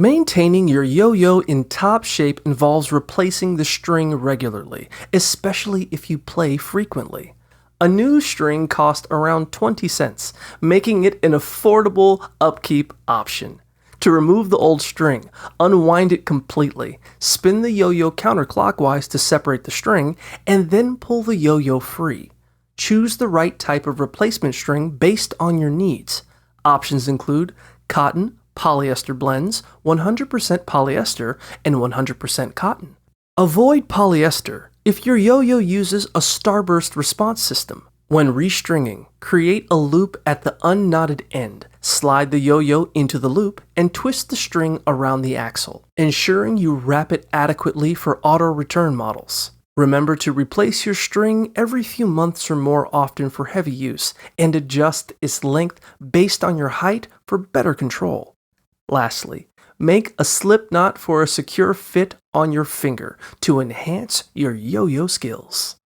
Maintaining your yo-yo in top shape involves replacing the string regularly, especially if you play frequently. A new string costs around 20 cents, making it an affordable upkeep option. To remove the old string, unwind it completely, spin the yo-yo counterclockwise to separate the string, and then pull the yo-yo free. Choose the right type of replacement string based on your needs. Options include cotton, polyester blends, 100% polyester, and 100% cotton. Avoid polyester if your yo-yo uses a starburst response system. When restringing, create a loop at the unknotted end, slide the yo-yo into the loop, and twist the string around the axle, ensuring you wrap it adequately for auto-return models. Remember to replace your string every few months or more often for heavy use, and adjust its length based on your height for better control. Lastly, make a slip knot for a secure fit on your finger to enhance your yo-yo skills.